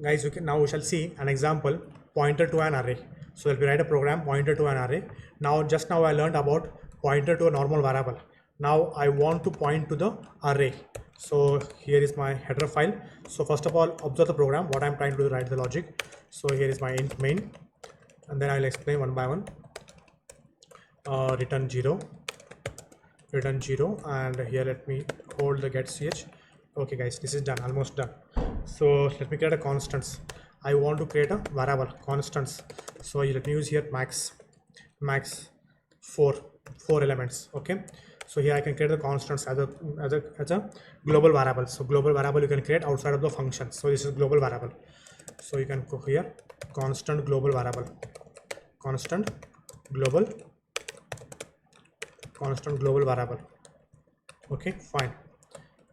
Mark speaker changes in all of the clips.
Speaker 1: guys, now we shall see an example pointer to an array. So if we write a program pointer to an array. Now just now I learned about pointer to a normal variable. Now I want to point to the array. So here is my header file. So first of all, observe the program, what I'm trying to do, write the logic. So here is my int main, and then I'll explain one by one. Return 0, and here let me hold the get ch. Okay guys, this is done, almost done. So let me create a constants. I want to create a variable constants. So let me use here max four elements. Okay, so here I can create the constants as a global variable. So global variable you can create outside of the function. So this is global variable. So you can go here constant global variable, constant global variable. Okay, fine.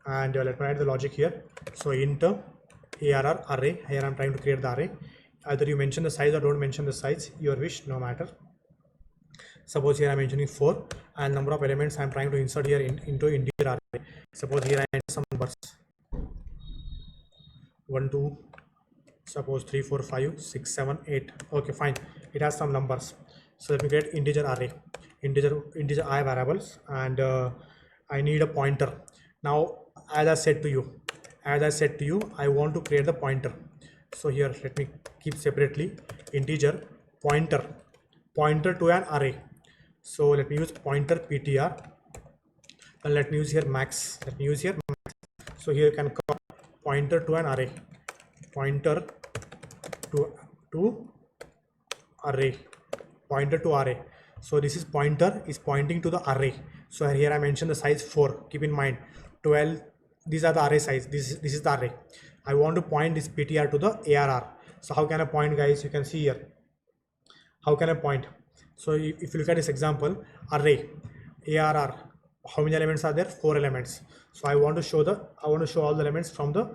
Speaker 1: And let me write the logic here. So int arr array. Here I'm trying to create the array. Either you mention the size or don't mention the size, your wish, no matter. Suppose here I'm mentioning 4, and number of elements I'm trying to insert here into integer array. Suppose here I enter some numbers 1 2, suppose 3 4 5 6 7 8. Okay, fine, it has some numbers. So let me create integer array, integer I variables, and I need a pointer. Now as I said to you, I want to create the pointer. So here let me keep separately integer pointer to an array. So let me use pointer ptr, and let me use here max. So here you can call pointer to an array, pointer to array, pointer to array. So this is pointer is pointing to the array. So here I mentioned the size 4. Keep in mind 12. These are the array size. This is the array. I want to point this ptr to the arr. So how can I point, guys? You can see here. How can I point? So if you look at this example, array arr, how many elements are there? 4 elements. So I want to show all the elements from the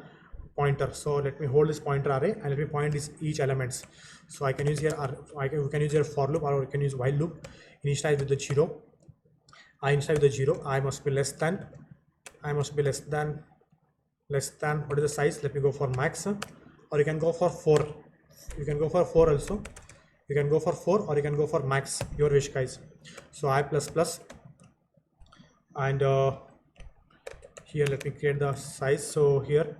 Speaker 1: pointer. So let me hold this pointer array and let me point this each elements. So I can use here you can use your for loop, or you can use while loop. Initialize with the 0. I initialize with the 0. I must be less than what is the size? Let me go for max, or you can go for 4. You can go for 4 also. You can go for 4, or you can go for max, your wish, guys. So I plus plus, and here let me create the size. So here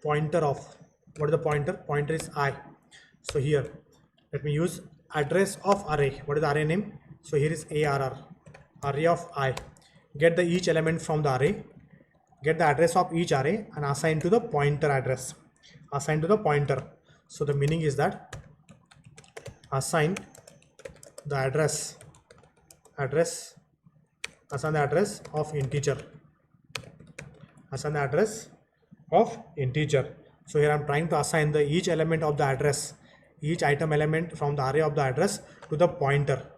Speaker 1: pointer of, what is the pointer? Pointer is I. So here let me use address of array. What is the array name? So here is arr, array of I. Get the each element from the array, get the address of each array, and assign to the pointer address, assign to the pointer. So the meaning is that assign the address assign the address of integer, assign the address of integer. So here I'm trying to assign the each element of the address, each item element from the array of the address to the pointer,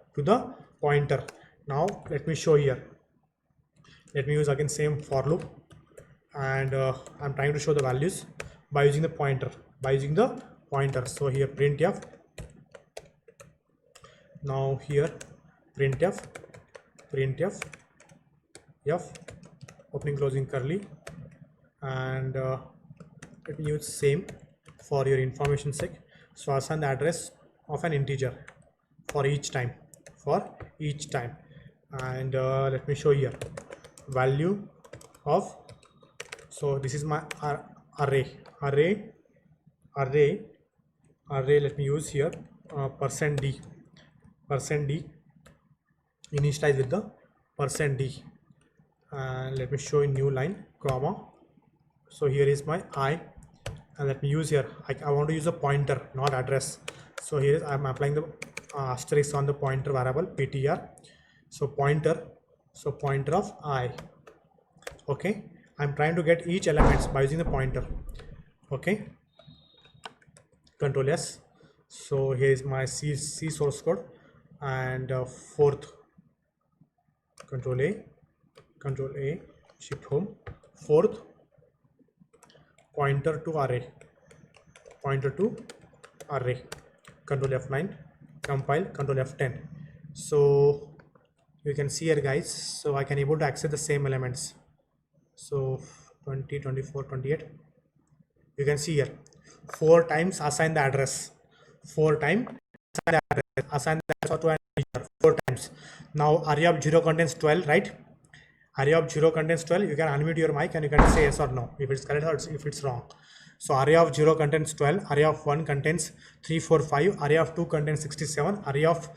Speaker 1: Now let me show here. Let me use again same for loop, and I'm trying to show the values by using the pointer, So here printf. Now here printf f, opening closing curly, and let me use same for your information sake. So assign the address of an integer for each time, and let me show here value of. So this is my array. Let me use here %d, initialize with the %d, and let me show in new line, comma. So here is my I, and let me use here, I want to use a pointer, not address. So here is I'm applying the asterisk on the pointer variable ptr. So pointer of I. Okay, I'm trying to get each elements by using the pointer. Okay, Control S. So here is my C source code, and fourth, Control A, shift home, fourth, pointer to array, Control F9, compile, Control F10. So you can see here, guys. So I can able to access the same elements. So 20, 24, 28. You can see here 4 times assign the address, 4 times assign the address to an integer 4 times. Now array of 0 contains 12, right? Array of 0 contains 12. You can unmute your mic and you can say yes or no if it's correct or if it's wrong. So array of 0 contains 12, array of 1 contains 3, 4, 5, array of 2 contains 67, array of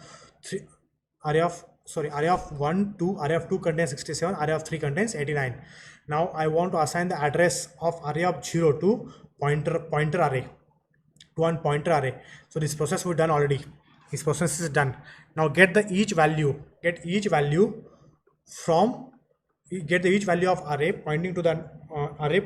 Speaker 1: 1, 2, array of 2 contains 67, array of 3 contains 89. Now I want to assign the address of array of 0 to pointer array, to one pointer array. So this process we've done already. This process is done. Now get the each value from each value of array pointing to the an array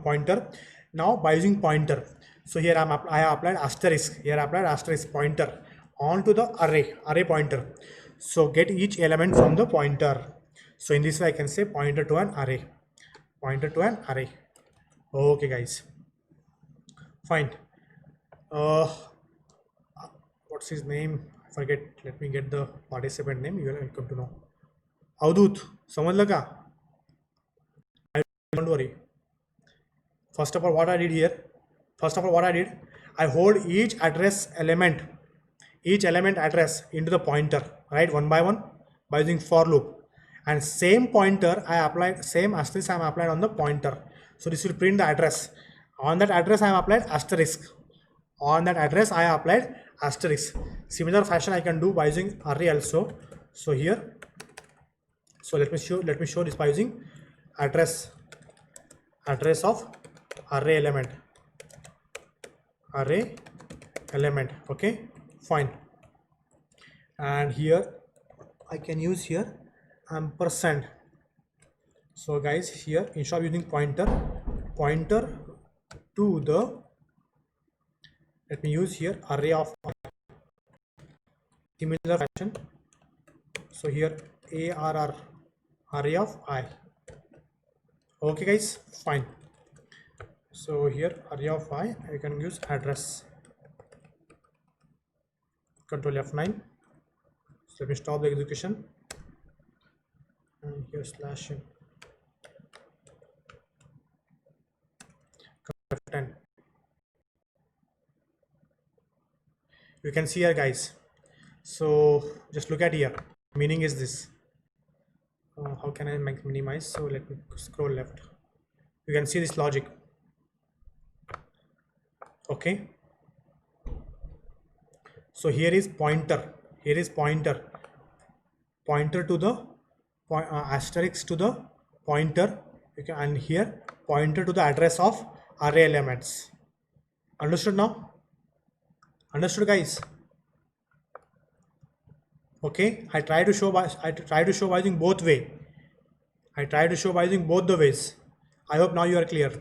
Speaker 1: pointer. Now by using pointer, so here I have applied asterisk, pointer onto the array pointer. So get each element from the pointer. So in this way I can say pointer to an array, okay guys, fine. What's his name? I forget. Let me get the participant name. You will come to know. Avdut, समझ लगा? Don't worry. First of all, what I did here? I hold each element address into the pointer, right? One by one by using for loop. And same pointer I applied, same asterisk I am applied on the pointer. So this will print the address. On that address I am applied asterisk. Similar fashion I can do by using array also. So here, so let me show this by using address of array element. Okay, fine. And here I can use here ampersand. So guys, here instead of using pointer to the, let me use here array of similar fashion. So here arr, array of I. Okay guys, fine. So here array of I can use address. Control F9. So let me stop the execution. And here slash in. F10. You can see here guys. So just look at here. Meaning is this. How can I minimize? So let me scroll left. You can see this logic. Okay. So here is pointer. Pointer to the asterisk to the pointer. And here pointer to the address of array elements. Understood now? Understood guys? Okay, I try to show by using both way. I try to show by using both the ways. I hope now you are clear.